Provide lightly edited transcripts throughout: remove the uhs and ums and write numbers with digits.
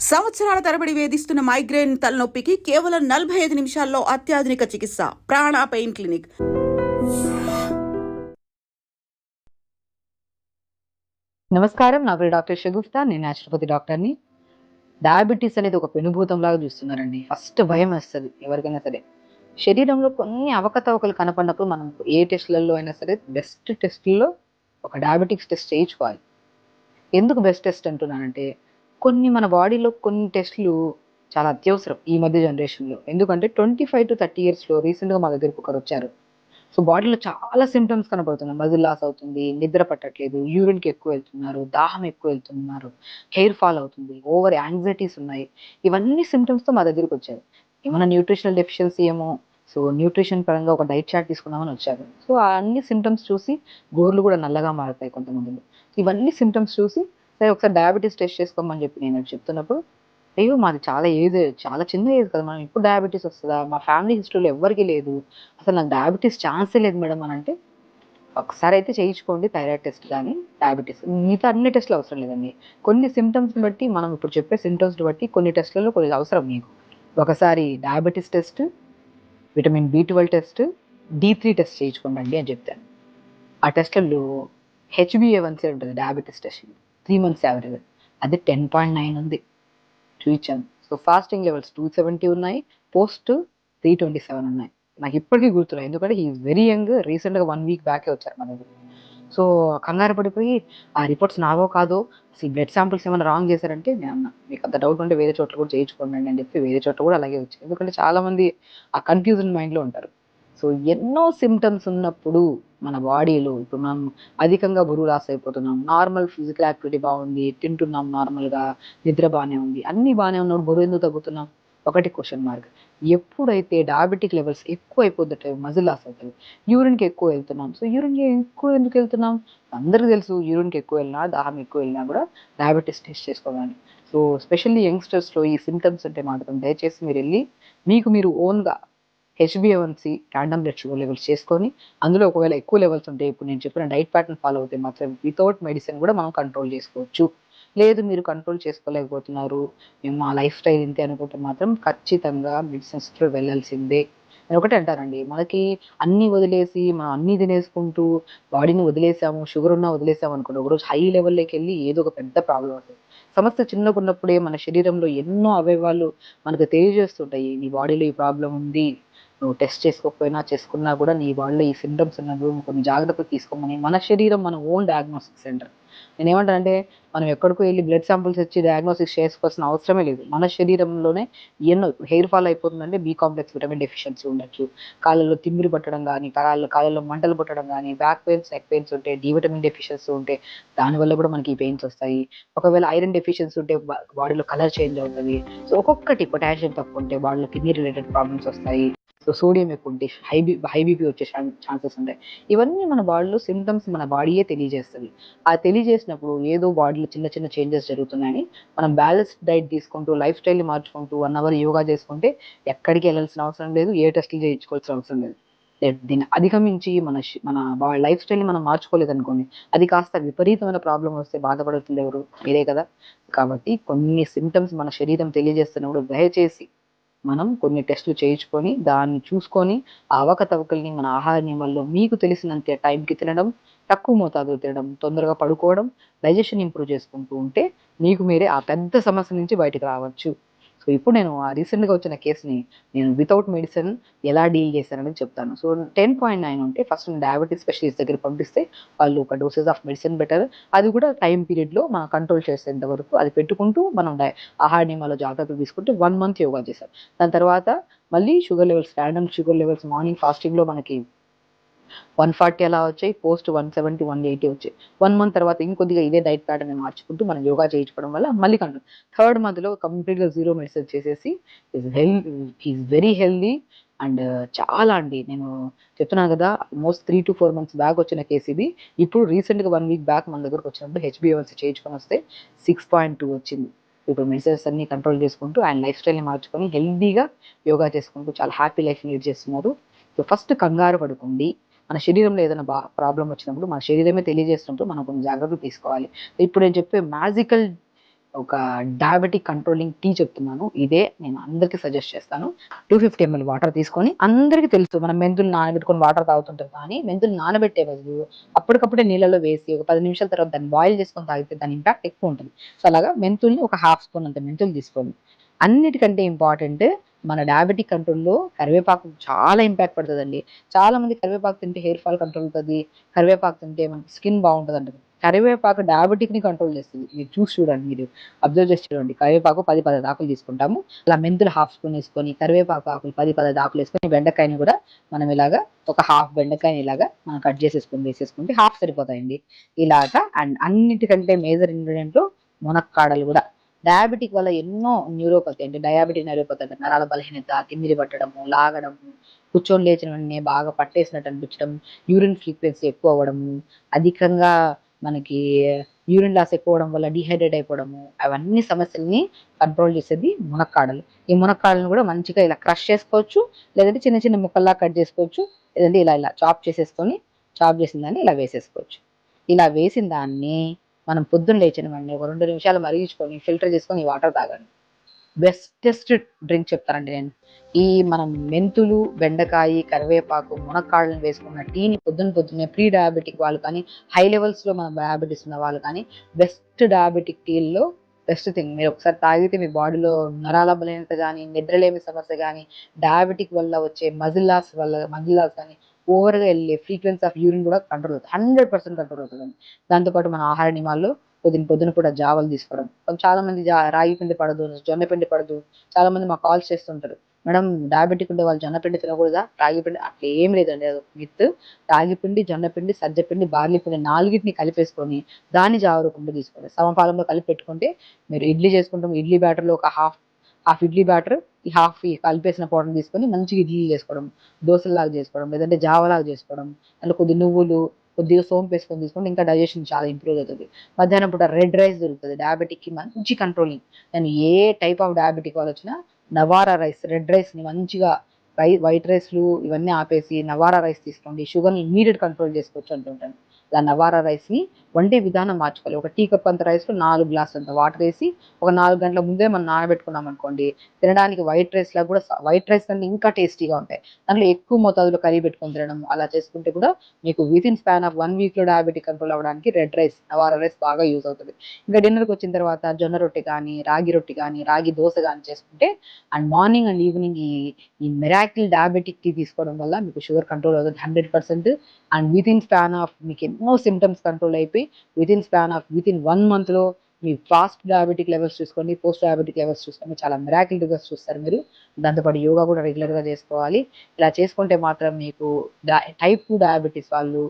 సంవత్సరాల తరబడి వేధిస్తున్న మైగ్రేన్ తలనొప్పికి కేవలం 45 నిమిషాల్లో అత్యాధునిక చికిత్స. ప్రాణ పెయిన్ క్లినిక్. నమస్కారం, నా పేరు డాక్టర్ షగుఫ్తా. నేను న్యాచురోపతి డాక్టర్ని. డయాబెటీస్ అనేది ఒక పెనుభూతంలాగా చూస్తున్నారండి. ఫస్ట్ భయం వేస్తుంది ఎవరికైనా సరే. శరీరంలో కొన్ని అవకతవకలు కనపడినప్పుడు మనం ఏ టెస్ట్లలో అయినా సరే బెస్ట్ టెస్ట్లో ఒక డయాబెటిక్స్ టెస్ట్ చేయించుకోవాలి. ఎందుకు బెస్ట్ టెస్ట్ అంటున్నానంటే, మన బాడీలో కొన్ని టెస్టులు చాలా అత్యవసరం ఈ మధ్య జనరేషన్లో. ఎందుకంటే 25 to 30 ఇయర్స్లో రీసెంట్గా మా దగ్గరికి ఒకరు వచ్చారు. సో బాడీలో చాలా సిమ్టమ్స్ కనపడుతున్నాయి. మజిల్ లాస్ అవుతుంది, నిద్ర పట్టట్లేదు, యూరిన్కి ఎక్కువ వెళ్తున్నారు, దాహం ఎక్కువ వెళ్తున్నారు, హెయిర్ ఫాల్ అవుతుంది, ఓవర్ యాంగ్జైటీస్ ఉన్నాయి. ఇవన్నీ సిమ్టమ్స్తో మా దగ్గరికి వచ్చారు. ఏమైనా న్యూట్రిషనల్ డెఫిషియన్సీ ఏమో, సో న్యూట్రిషన్ పరంగా ఒక డైట్ చార్ట్ తీసుకుందామని వచ్చారు. సో ఆ అన్ని సిమ్టమ్స్ చూసి గోర్లు కూడా నల్లగా మారుతాయి కొంతమందిలో. ఇవన్నీ సిమ్టమ్స్ చూసి సరే ఒకసారి డయాబెటీస్ టెస్ట్ చేసుకోమని చెప్పి నేను చెప్తున్నప్పుడు, అయ్యో మాది చాలా చిన్న ఏజ్ కదా, మనం ఇప్పుడు డయాబెటీస్ వస్తుందా, మా ఫ్యామిలీ హిస్టరీలో ఎవ్వరికీ లేదు, అసలు నాకు డయాబెటీస్ ఛాన్సే లేదు మేడం అని అంటే, ఒకసారి అయితే చేయించుకోండి థైరాయిడ్ టెస్ట్ కానీ డయాబెటీస్. మిగతా అన్ని టెస్టులు అవసరం లేదండి. కొన్ని సిమ్టమ్స్ని బట్టి, మనం ఇప్పుడు చెప్పే సిమ్టమ్స్ని బట్టి కొన్ని టెస్టులలో కొన్ని అవసరం మీకు. ఒకసారి diabetes test, vitamin B12 test, D3 test చేయించుకోండి అని చెప్తాను. ఆ టెస్టుల్లో HbA1c ఉంటుంది డయాబెటీస్ టెస్ట్, 3 months యావరేజ్, అది 10.9 ఉంది, చూపించాను. సో ఫాస్టింగ్ లెవెల్స్ 270 ఉన్నాయి, పోస్ట్ 327 ఉన్నాయి. నాకు ఇప్పటికీ గుర్తున్నాయి, ఎందుకంటే హీఈస్ వెరీ యంగ్. రీసెంట్గా 1 week బ్యాకే వచ్చారు మన దగ్గర. సో కంగారు పడిపోయి ఆ రిపోర్ట్స్ నావో కాదో, అసలు బ్లడ్ శాంపిల్స్ ఏమైనా రాంగ్ చేశారంటే, నేను అన్నా మీకు అంత డౌట్ ఉంటే వేరే చోట్ల కూడా చేయించుకోండి అని చెప్పి వేరే చోట్ల కూడా అలాగే వచ్చాయి. ఎందుకంటే చాలామంది ఆ కన్ఫ్యూజన్ మైండ్లో ఉంటారు. సో ఎన్నో సిమ్టమ్స్ ఉన్నప్పుడు మన బాడీలో, ఇప్పుడు మనం అధికంగా బరువు లాస్ అయిపోతున్నాం, నార్మల్ ఫిజికల్ యాక్టివిటీ బాగుంది, తింటున్నాం నార్మల్గా, నిద్ర బాగానే ఉంది, అన్నీ బాగానే ఉన్నప్పుడు బరువు ఎందుకు తగ్గుతున్నాం? ఒకటి క్వశ్చన్ మార్క్. ఎప్పుడైతే డయాబెటిక్ లెవెల్స్ ఎక్కువ అయిపోతుంటాయి, మజిల్ లాస్ అవుతుంది, యూరిన్కి ఎక్కువ వెళ్తున్నాం. సో యూరిన్కి ఎక్కువ ఎందుకు వెళ్తున్నాం? అందరికీ తెలుసు, యూరిన్కి ఎక్కువ వెళ్ళినా, దాహం ఎక్కువ వెళ్ళినా కూడా డయాబెటీస్ టెస్ట్ చేసుకోవాలి. సో స్పెషల్లీ యంగ్స్టర్స్లో ఈ సిమ్టమ్స్ ఉంటే మాత్రం దయచేసి మీరు వెళ్ళి మీరు ఓన్గా HbA1c, random blood sugar levels చేసుకొని, అందులో ఒకవేళ ఎక్కువ లెవెల్స్ ఉంటే ఇప్పుడు నేను చెప్పిన డైట్ ప్యాటర్న్ ఫాలో అవుతే మాత్రం వితౌట్ మెడిసిన్ కూడా మనం కంట్రోల్ చేసుకోవచ్చు. లేదు మీరు కంట్రోల్ చేసుకోలేకపోతున్నారు, మేము మా లైఫ్ స్టైల్ ఇంతే అనుకుంటే మాత్రం ఖచ్చితంగా మెడిసిన్స్కి వెళ్ళాల్సిందే. నేను ఒకటే అంటానండి, మనకి అన్నీ వదిలేసి మనం అన్నీ తినేసుకుంటూ బాడీని వదిలేసాము, షుగర్ ఉన్నా వదిలేసాము అనుకోండి, ఒకరోజు హై లెవెల్లోకి వెళ్ళి ఏదో ఒక పెద్ద ప్రాబ్లం అవుతుంది. సమస్య చిన్నగా ఉన్నప్పుడే మన శరీరంలో ఎన్నో అవయవాలు మనకు తెలియజేస్తుంటాయి, నీ బాడీలో ఈ ప్రాబ్లం ఉంది, నువ్వు టెస్ట్ చేసుకోకపోయినా చేసుకున్నా కూడా నీ బాడీలో ఈ సిమ్టమ్స్ ఉన్నప్పుడు కొన్ని జాగ్రత్తలు తీసుకోమని మన శరీరం మన ఓన్ డయాగ్నోస్టిక్ సెంటర్. నేనేమంటానంటే, మనం ఎక్కడికో వెళ్ళి బ్లడ్ శాంపుల్స్ ఇచ్చి డయాగ్నోసిస్ చేసుకోవాల్సిన అవసరమే లేదు. మన శరీరంలోనే ఎన్నో, హెయిర్ ఫాల్ అయిపోతుందంటే B కాంప్లెక్స్ విటమిన్ డెఫిషియన్సీ ఉండొచ్చు, కాళ్ళలో తిమ్మిరి పట్టడం కానీ, కాళ్ళలో మంటలు పుట్టడం కానీ, బ్యాక్ పెయిన్స్, నెక్ పెయిన్స్ ఉంటే, D విటమిన్ డెఫిషియన్సీ ఉంటే దానివల్ల కూడా మనకి ఈ పెయిన్స్ వస్తాయి. ఒకవేళ ఐరన్ డెఫిషియన్సీ ఉంటే బాడీలో కలర్ చేంజ్ అవుతుంది. సో ఒక్కొక్కటి, పొటాషియం తక్కువ ఉంటే బాడీలో కిడ్నీ రిలేటెడ్ ప్రాబ్లమ్స్ వస్తాయి. సో సోడియం ఎక్కువ ఉంటే హై బీపీ వచ్చే ఛాన్సెస్ ఉంటాయి. ఇవన్నీ మన బాడీలో సిమ్టమ్స్ మన బాడీయే తెలియజేస్తుంది. ఆ తెలియజేసినప్పుడు ఏదో బాడీలో చిన్న చిన్న చేంజెస్ జరుగుతున్నాయని మనం బ్యాలెన్స్డ్ డైట్ తీసుకుంటూ, లైఫ్ స్టైల్ని మార్చుకుంటూ 1 hour యోగా చేసుకుంటే ఎక్కడికి వెళ్ళాల్సిన అవసరం లేదు, ఏ టెస్టులు చేయించుకోవాల్సిన అవసరం లేదు. దీన్ని అధిగమించి మన లైఫ్ స్టైల్ని మనం మార్చుకోలేదనుకోండి, అది కాస్త విపరీతమైన ప్రాబ్లం వస్తే బాధపడుతుంది ఎవరు? మీరే కదా. కాబట్టి కొన్ని సిమ్టమ్స్ మన శరీరం తెలియజేస్తున్నప్పుడు దయచేసి మనం కొన్ని టెస్టులు చేయించుకొని, దాన్ని చూసుకొని, ఆ అవకతవకల్ని మన ఆహార నియమాల్లో మీకు తెలిసినంత టైంకి తినడం, తక్కువ మోతాదులో తినడం, తొందరగా పడుకోవడం, డైజెషన్ ఇంప్రూవ్ చేసుకుంటూ ఉంటే మీకు మీరే ఆ పెద్ద సమస్య నుంచి బయటకు రావచ్చు. సో ఇప్పుడు నేను ఆ రీసెంట్గా వచ్చిన కేసుని నేను వితౌట్ మెడిసిన్ ఎలా డీల్ చేశాననేది చెప్తాను. సో 10.9 ఉంటే ఫస్ట్ డయాబెటీస్ స్పెషలిస్ట్ దగ్గర పంపిస్తే వాళ్ళు ఒక డోసేజ్ ఆఫ్ మెడిసిన్ బెటర్, అది కూడా టైం పీరియడ్లో మనం కంట్రోల్ చేసేంత వరకు అది పెట్టుకుంటూ మనం ఆహార నియమాల్లో జాగ్రత్తలు తీసుకుంటే 1 month యోగా చేశారు. దాని తర్వాత మళ్ళీ sugar levels, random sugar levels morning ఫాస్టింగ్లో మనకి 140 అలా వచ్చాయి, పోస్ట్ 170, 180 వచ్చాయి. 1 month తర్వాత ఇంకొద్దిగా ఇదే డైట్ ప్యాటర్న్ మార్చుకుంటూ మనం యోగా చేయించుకోవడం వల్ల మళ్ళీ కంట్రోల్. థర్డ్ మంత్లో కంప్లీట్గా జీరో మెడిసిన్ చేసేసి ఈజ్ వెరీ హెల్దీ. అండ్ చాలా అండి, నేను చెప్తున్నాను కదా, ఆల్మోస్ట్ 3 to 4 months బ్యాక్ వచ్చిన కేసు ఇది. ఇప్పుడు రీసెంట్గా 1 week బ్యాక్ మన దగ్గరకు వచ్చినప్పుడు HbA1c చేయించుకొని వస్తే 6.2 వచ్చింది. ఇప్పుడు మెడిసిన్స్ అన్ని కంట్రోల్ చేసుకుంటూ ఆయన లైఫ్ స్టైల్ని మార్చుకొని హెల్దీగా యోగా చేసుకుంటూ చాలా హ్యాపీ లైఫ్ లీడ్ చేస్తున్నారు. సో ఫస్ట్ కంగారు పడుకోండి. మన శరీరంలో ఏదైనా ప్రాబ్లం వచ్చినప్పుడు మన శరీరమే తెలియజేస్తున్నప్పుడు మనం కొన్ని జాగ్రత్తలు తీసుకోవాలి. ఇప్పుడు నేను చెప్పే మ్యాజికల్ ఒక డయాబెటిక్ కంట్రోలింగ్ టీ చెప్తున్నాను. ఇదే నేను అందరికీ సజెస్ట్ చేస్తాను. 250 ml వాటర్ తీసుకొని, అందరికీ తెలుసు మనం మెంతులు నానబెట్టుకొని వాటర్ తాగుతుంటాం. కానీ మెంతులు నానబెట్టే బదులు అప్పటికప్పుడే నీళ్ళలో వేసి ఒక 10 నిమిషాల తర్వాత దాన్ని బాయిల్ చేసుకొని తాగితే దాని ఇంపాక్ట్ ఎక్కువ ఉంటుంది. సో అలాగా మెంతుల్ని ఒక హాఫ్ స్పూన్ అంత మెంతులు తీసుకోండి. అన్నిటికంటే ఇంపార్టెంట్ మన డయాబెటిక్ కంట్రోల్‌లో కరివేపాకు చాలా ఇంపాక్ట్ పడతదండి. చాలా మంది కరివేపాకు తింటే హెయిర్ ఫాల్ కంట్రోల్ అవుతది. కరివేపాకు తింటే మనకి స్కిన్ బాగుంటదంటారు. కరివేపాకు డయాబెటిక్‌ని కంట్రోల్ చేస్తది. మీరు చూసి చూడండి. మీరు అబ్జర్వ్ చేసి చూడండి. కరివేపాకు 10, 15 ఆకులు తీసుకుంటాము. అలా మెంతులు హాఫ్ స్పూన్ వేసుకొని, కరివేపాకు ఆకులు 10, 15 ఆకులు వేసుకొని, బెండకాయని కూడా మనం ఇలాగా ఒక హాఫ్ బెండకాయని ఇలాగా మనం కట్ చేసేసుకొని వేసేసుకుంటే హాఫ్ సరిపోతాయండి. ఇలాగా అండ్ అన్నిటికంటే మేజర్ ఇంగ్రీడియెంట్ మునక్కాడలు కూడా. డయాబెటిక్ వల్ల ఎన్నో న్యూరోపతి అంటే డయాబెటిక్ న్యూరోపతి అంటే నరాల బలహీనత, తిమ్మిరి పట్టడము, లాగడము, కూర్చొని లేచిన వెంటనే బాగా పట్టేసినట్టు అనిపించడం, యూరిన్ ఫ్రీక్వెన్సీ ఎక్కువ అవ్వడము, అధికంగా మనకి యూరిన్ లాస్ ఎక్కువ అవడం వల్ల డీహైడ్రేట్ అయిపోవడము, అవన్నీ సమస్యల్ని కంట్రోల్ చేసేది మునక్కాడలు. ఈ మునక్కాడలను కూడా మంచిగా ఇలా క్రష్ చేసుకోవచ్చు, లేదంటే చిన్న చిన్న ముక్కల్లా కట్ చేసుకోవచ్చు, లేదంటే ఇలా ఇలా చాప్ చేసేసుకొని, చాప్ చేసిన దాన్ని ఇలా వేసేసుకోవచ్చు. ఇలా వేసిన దాన్ని మనం పొద్దున్న లేచిన వెంటనే ఒక 2 నిమిషాలు మరిగించుకొని ఫిల్టర్ చేసుకొని ఈ వాటర్ తాగండి. బెస్టెస్ట్ డ్రింక్ చెప్తానండి నేను. ఈ మనం మెంతులు, బెండకాయ, కరివేపాకు, మునక్కాడలను వేసుకున్న టీని పొద్దున్నే ప్రీ డయాబెటిక్ వాళ్ళు కానీ, హై లెవెల్స్‌లో మన డయాబెటిస్ ఉన్న వాళ్ళు కానీ, బెస్ట్ డయాబెటిక్ టీల్లో బెస్ట్ థింగ్. మీరు ఒకసారి తాగితే మీ బాడీలో నరాల బలహీనత గానీ, నిద్రలేమి సమస్య గానీ, డయాబెటిక్ వల్ల వచ్చే మజిల్ లాస్ కానీ, ఓవర్‌గా వెళ్ళే ఫ్రీక్వెన్సీ ఆఫ్ యూరిన్ కూడా కంట్రోల్ అవుతుంది. 100% కంట్రోల్ అవుతుందండి. దాంతో పాటు మన ఆహార నియమాల్లో పొద్దున పూట జావలు తీసుకోవడం. చాలా మంది రాగి పిండి పడదు, జొన్న పిండి పడదు. చాలా మంది మాకు కాల్స్ చేస్తుంటారు. మేడం డయాబెటిక్ ఉండే వాళ్ళు జొన్న పిండి తినకూడదా? రాగి పిండి అట్లా ఏం లేదండి. అదొక మిత్. రాగి పిండి, జొన్న పిండి, సజ్జ పిండి, బార్లీ పిండి నాలుగిటిని కలిపేసుకొని దాన్ని జావ రూపంలో తీసుకోండి. సమపాలంలో కలిపి పెట్టుకుంటే మీరు ఇడ్లీ చేసుకుంటాం. ఇడ్లీ బ్యాటర్‌లో ఒక హాఫ్ హాఫ్ ఇడ్లీ బ్యాటర్, ఈ కలిపేసిన పౌడర్‌ని తీసుకొని మంచిగా ఇడ్లీలు చేసుకోవడం, దోసల్లాగా చేసుకోవడం, లేదంటే జావలాగా చేసుకోవడం. అందులో కొద్ది నువ్వులు, కొద్దిగా సోంపు వేసుకొని తీసుకుంటే ఇంకా డైజెషన్ చాలా ఇంప్రూవ్ అవుతది. మధ్యాహ్నం పూట రెడ్ రైస్ దొరుకుతది. డయాబెటిక్‌కి మంచి కంట్రోలింగ్. నేను ఏ టైప్ ఆఫ్ డయాబెటిక్ వాళ్ళొచ్చినా నవారా రైస్, రెడ్ రైస్‌ని మంచిగా వైట్ రైస్‌లు ఇవన్నీ ఆపేసి నవారా రైస్ తీసుకోండి. షుగర్‌ని ఇమ్మీడియేట్ కంట్రోల్ చేసుకోవచ్చు అంటుంటాను. ఇలా నవారా రైస్‌ని వండే విధానం మార్చుకోవాలి. ఒక టీ కప్ అంత రైస్‌లో 4 గ్లాసులంత వాటర్ ఏసి ఒక 4 గంటల ముందే మనం నానబెట్టుకున్నాం అనుకోండి, తినడానికి వైట్ రైస్‌లా కూడా వైట్ రైస్ కంటే ఇంకా టేస్టీగా ఉంటాయి. దాంట్లో ఎక్కువ మోతాదులో కర్రీ పెట్టుకొని తినడం అలా చేసుకుంటే కూడా మీకు వితిన్ స్పాన్ ఆఫ్ 1 వీక్‌లో డయాబెటిక్ కంట్రోల్ అవ్వడానికి రెడ్ రైస్, నవారా రైస్ బాగా యూజ్ అవుతది. ఇంకా డిన్నర్‌కి వచ్చిన తర్వాత జొన్న రొట్టె కానీ, రాగి రొట్టె కానీ, రాగి దోస గాని చేసుకుంటే అండ్ మార్నింగ్ అండ్ ఈవినింగ్ ఈ మిరాకిల్ డయాబెటిక్ టీ తీసుకోవడం వల్ల మీకు షుగర్ కంట్రోల్ అవుతది 100%. అండ్ వితిన్ స్పాన్ ఆఫ్ మీకు ఎన్నో సింప్టమ్స్ కంట్రోల్ అయిపోయి వితిన్ 1 మంత్‌లో మీ ఫాస్ట్ డయాబెటిక్ లెవెల్స్ చూసుకోండి, పోస్ట్ డయాబెటిక్ లెవెల్స్ చూసుకోండి. చాలా మిరాకిల్ రిజల్ట్స్ చూస్తారు మీరు. దాంతోపాటు యోగా కూడా రెగ్యులర్‌గా చేసుకోవాలి. ఇలా చేసుకుంటే మాత్రం మీకు టైప్ 2 డయాబెటిస్ వాళ్ళు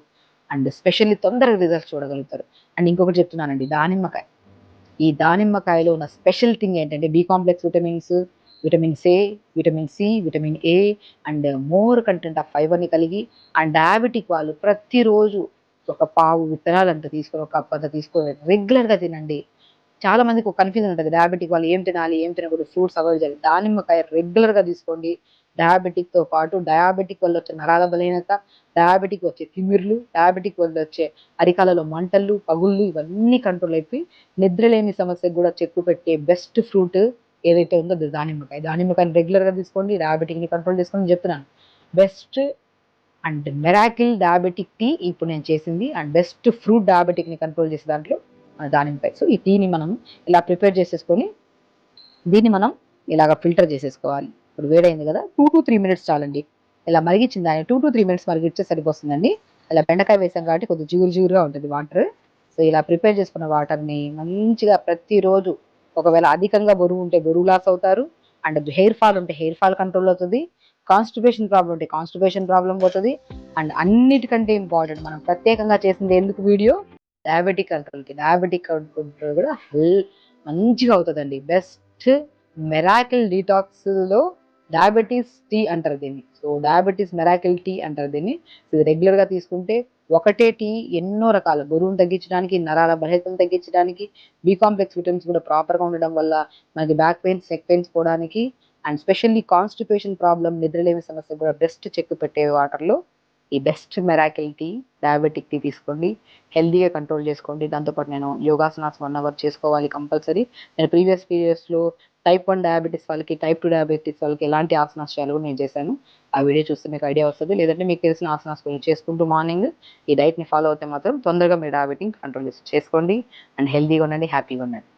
అండ్ స్పెషల్లీ తొందరగా రిజల్ట్స్ చూడగలుగుతారు. అండ్ ఇంకొకటి చెప్తున్నానండి, దానిమ్మకాయ. ఈ దానిమ్మకాయలో ఉన్న స్పెషల్ థింగ్ ఏంటంటే B complex vitamins, vitamins A, vitamin C, vitamin A and more content of ఫైబర్‌ని కలిగి అండ్ డయాబెటిక్ వాళ్ళు ప్రతిరోజు ఒక పావు విత్తనాలంత తీసుకొని, ఒక కప్ అంత తీసుకొని రెగ్యులర్‌గా తినండి. చాలా మందికి ఒక కన్‌ఫ్యూజన్ ఉంటది. డయాబెటిక్ వాళ్ళు ఏం తినాలి? ఏం తినకూడదు? ఫ్రూట్స్ అవాయిడ్ చేయాలి. దానిమ్మకాయ రెగ్యులర్‌గా తీసుకోండి. డయాబెటిక్‌తో పాటు డయాబెటిక్ వల్ల వచ్చే నరాల బలహీనత, డయాబెటిక్ వచ్చే తిమ్మిర్లు, డయాబెటిక్ వల్ల వచ్చే అరికాలలో మంటలు, పగుళ్ళు ఇవన్నీ కంట్రోల్ అయిపోయి నిద్రలేమి సమస్యకు కూడా చెక్కు పెట్టే బెస్ట్ ఫ్రూట్ ఏదైతే ఉందో అది దానిమ్మకాయ. దానిమ్మకాయని రెగ్యులర్‌గా తీసుకోండి. డయాబెటిక్‌ని కంట్రోల్ చేసుకోండి అని చెప్తున్నాను. Best and miracle diabetic tea ఇప్పుడు నేను చేసింది అండ్ బెస్ట్ ఫ్రూట్ డయాబెటిక్‌ని కంట్రోల్ చేసే దాంట్లో దానిమ్మకాయ. సో ఈ టీని మనం ఇలా ప్రిపేర్ చేసేసుకొని దీన్ని మనం ఇలాగ ఫిల్టర్ చేసేసుకోవాలి. ఇప్పుడు వేడైంది కదా, 2-3 మినిట్స్ చాలండి. ఇలా మరిగించిన దాన్ని 2-3 మినిట్స్ మరిగిస్తే సరిపోతుందండి. ఇలా బెండకాయ వేసాం కాబట్టి కొద్దిగా జిగురుగా ఉంటుంది వాటర్. సో ఇలా ప్రిపేర్ చేసుకున్న వాటర్ని మంచిగా ప్రతిరోజు, ఒకవేళ అధికంగా బరువు ఉంటే బరువు లాస్ అవుతారు. అండ్ హెయిర్ ఫాల్ ఉంటే హెయిర్ ఫాల్ కంట్రోల్ అవుతుంది. కాన్స్టిపేషన్ ప్రాబ్లం ఉంటే కాన్స్టిపేషన్ ప్రాబ్లం పోతుంది. అండ్ అన్నిటికంటే ఇంపార్టెంట్ మనం ప్రత్యేకంగా చేసింది ఎందుకు వీడియో, డయాబెటిక్ కంట్రోల్కి. డయాబెటిక్ కంట్రోల్ కూడా మంచిగా అవుతుందండి. బెస్ట్ మెరాకిల్ డీటాక్స్లో డయాబెటీస్ టీ అంటారు దీన్ని. సో డయాబెటీస్ మెరాకిల్ టీ అంటారు దీన్ని. ఇది రెగ్యులర్గా తీసుకుంటే ఒకటే టీ ఎన్నో రకాల బరువును తగ్గించడానికి, నరాల బలహీనతను తగ్గించడానికి, బి కాంప్లెక్స్ విటమిన్స్ కూడా ప్రాపర్గా ఉండడం వల్ల మనకి బ్యాక్ పెయిన్స్, నెక్ పెయిన్స్ పోవడానికి అండ్ స్పెషల్లీ కాన్స్టిపేషన్ ప్రాబ్లం, నిద్రలేమి సమస్య కూడా బెస్ట్ చెక్ పెట్టే వాటర్లో ఈ best miracle tea, diabetic tea తీసుకోండి. హెల్తీగా కంట్రోల్ చేసుకోండి. దాంతోపాటు నేను యోగాసనాస్ 1 అవర్ చేసుకోవాలి కంపల్సరీ. నేను ప్రీవియస్ పీరియడ్స్లో టైప్ 1 డయాబెటీస్ వాళ్ళకి, టైప్ 2 డయాబెటీస్ వాళ్ళకి ఎలాంటి ఆసనాస్ చేయాలో కూడా నేను చేశాను. ఆ వీడియో చూస్తే మీకు ఐడియా వస్తుంది. లేదంటే మీకు తెలిసిన ఆసనాస్ గురించి చేసుకుంటూ మార్నింగ్ ఈ డైట్ని ఫాలో అవుతే మాత్రం తొందరగా మీరు డయాబెటిక్ కంట్రోల్ చేసుకోండి. అండ్ హెల్తీగా ఉండండి, హ్యాపీగా ఉండండి.